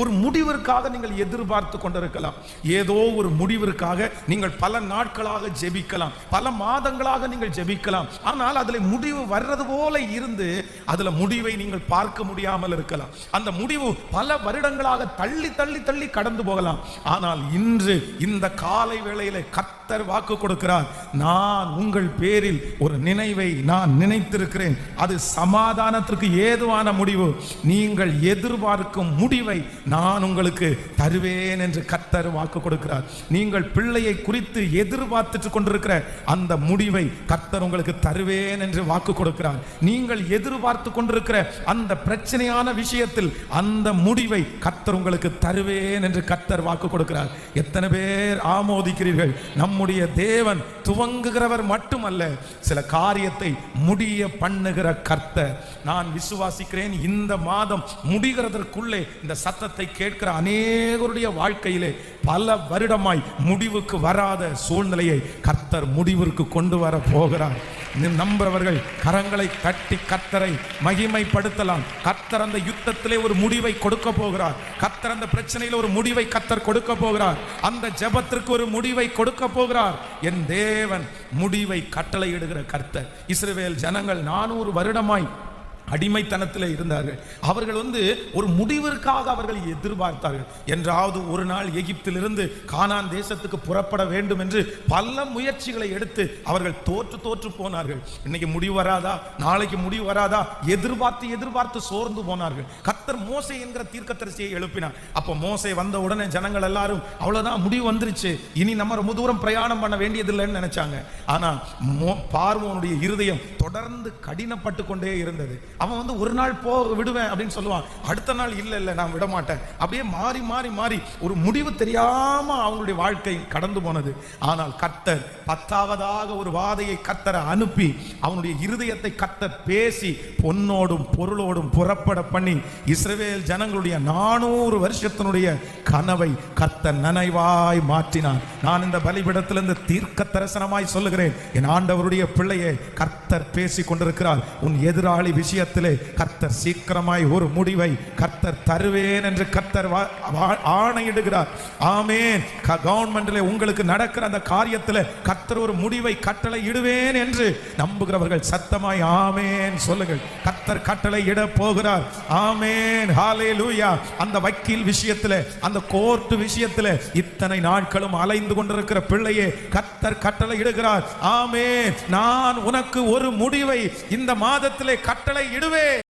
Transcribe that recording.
ஒரு முடிவிற்காக நீங்கள் எதிர்பார்த்து கொண்டிருக்கலாம். ஏதோ ஒரு முடிவிற்காக நீங்கள் பல நாட்களாக ஜெபிக்கலாம், பல மாதங்களாக நீங்கள் ஜெபிக்கலாம். ஆனால் அதுல முடிவு வர்றது போல இருந்து அதுல முடிவை நீங்கள் பார்க்க முடியாமல் இருக்கலாம். அந்த முடிவு பல வருடங்களாக தள்ளி தள்ளி தள்ளி கடந்து போகலாம். ஆனால் இன்று இந்த காலை வேளையிலே கர்த்தர் வாக்கு கொடுக்கிறார், நான் உங்கள் பேரில் ஒரு நினைவை நான் நினைத்திருக்கிறேன். அது சமாதானத்திற்கு ஏதுவான முடிவு. நீங்கள் எதிர்பார்க்கும் முடிவை நான் உங்களுக்கு தருவேன் என்று கர்த்தர் வாக்கு கொடுக்கிறார். நீங்கள் பிள்ளையை குறித்து எதிர்பார்த்துட்டு கொண்டிருக்கிற அந்த முடிவை கர்த்தர் உங்களுக்கு தருவேன் என்று வாக்கு கொடுக்கிறார். நீங்கள் எதிர்பார்த்து கொண்டிருக்கிற அந்த பிரச்சனையான விஷயத்தில் அந்த முடிவை கர்த்தர் உங்களுக்கு தருவேன் என்று கர்த்தர் வாக்கு கொடுக்கிறார். எத்தனை பேர் ஆமோதிக்கிறீர்கள்? நம்முடைய தேவன் துவங்குகிறவர் மட்டுமல்ல, சில காரியத்தை முடிய பண்ணுகிற கர்த்தர். நான் விசுவாசிக்கிறேன், இந்த மாதம் முடிகிறதற்குள்ளே இந்த சத்தத்தை கேட்கிற அநேகருடைய வாழ்க்கையிலே பல வருடமாய் முடிவுக்கு வராத சூழ்நிலையை கர்த்தர் முடிவிற்கு கொண்டு வர போகிறார். நம்புறவர்கள் கரங்களை தட்டி கர்த்தரை மகிமைப்படுத்தலாம். கர்த்தர் அந்த யுத்தத்திலே ஒரு முடிவை கொடுக்க போகிறார். கர்த்தர் அந்த பிரச்சனையில் ஒரு முடிவை கர்த்தர் கொடுக்க போகிறார். அந்த ஜெபத்திற்கு ஒரு முடிவை கொடுக்க போகிறார். என் தேவன் முடிவை கட்டளையிடுகிற கர்த்தர். இஸ்ரவேல் ஜனங்கள் 400 வருடமாய் அடிமைத்தனத்தில் இருந்தார்கள். அவர்கள் ஒரு முடிவிற்காக அவர்கள் எதிர்பார்த்தார்கள். என்றாவது ஒரு நாள் எகிப்திலிருந்து கானான் தேசத்துக்கு புறப்பட வேண்டும் என்று பல முயற்சிகளை எடுத்து அவர்கள் தோற்று போனார்கள். இன்னைக்கு முடிவு வராதா, நாளைக்கு முடிவு வராதா, எதிர்பார்த்து எதிர்பார்த்து சோர்ந்து போனார்கள். கர்த்தர் மோசே என்கிற தீர்க்கதரிசியை எழுப்பினார். அப்ப மோசே வந்த உடனே ஜனங்கள் எல்லாரும் அவ்வளவுதான், முடிவு வந்துருச்சு, இனி நம்ம ரொம்ப தூரம் பிரயாணம் பண்ண வேண்டியதில்லைன்னு நினைச்சாங்க. ஆனா பார்வோனுடைய இருதயம் தொடர்ந்து கடினப்பட்டு கொண்டே இருந்தது. அவன் ஒரு நாள் விடுவேன் அப்படின்னு சொல்லுவான், அடுத்த நாள் இல்ல நான் விட மாட்டேன். அப்படியே மாறி மாறி மாறி ஒரு முடிவு தெரியாம அவங்களுடைய வாழ்க்கை கடந்து போனது. ஆனால் கர்த்தர் 10ஆவதாக ஒரு வாதையை கர்த்தரை அனுப்பி அவனுடைய இருதயத்தை கர்த்தர் பேசி பொன்னோடும் பொருளோடும் புறப்பட பண்ணி இஸ்ரவேல் ஜனங்களுடைய 400 வருஷத்தினுடைய கனவை கர்த்தர் நனைவாய் மாற்றினார். நான் இந்த பலிபீடத்திலிருந்து தீர்க்க தரிசனமாய் சொல்லுகிறேன், என் ஆண்டவருடைய பிள்ளையை கர்த்தர் பேசி கொண்டிருக்கிறார். உன் எதிராளி விஷயத்திலே கர்த்தர் சீக்கிரமாய் ஒரு முடிவை கர்த்தர் தருவேன் என்று கர்த்தர் ஆணையிடுகிறார். ஆமென். கவர்மெண்ட்ல உங்களுக்கு நடக்கிற அந்த காரியத்தில் கர்த்தர் ஒரு முடிவை கட்டளை இடுவேன் என்று நம்புகிறவர்கள் சத்தமாய் ஆமென் சொல்லுங்கள். கர்த்தர் கட்டளை இட போகிறார். ஆமென். ஹல்லேலூயா. அந்த வக்கீல் விஷயத்தில், அந்த கோர்ட் விஷயத்தில் இத்தனை நாட்களும் அலைந்து கொண்டிருக்கிற பிள்ளையே கர்த்தர் கட்டளை இடுகிறார். ஆமென். நான் உனக்கு ஒரு முடிவை இந்த மாதத்திலே கட்டளை இடுவேன்.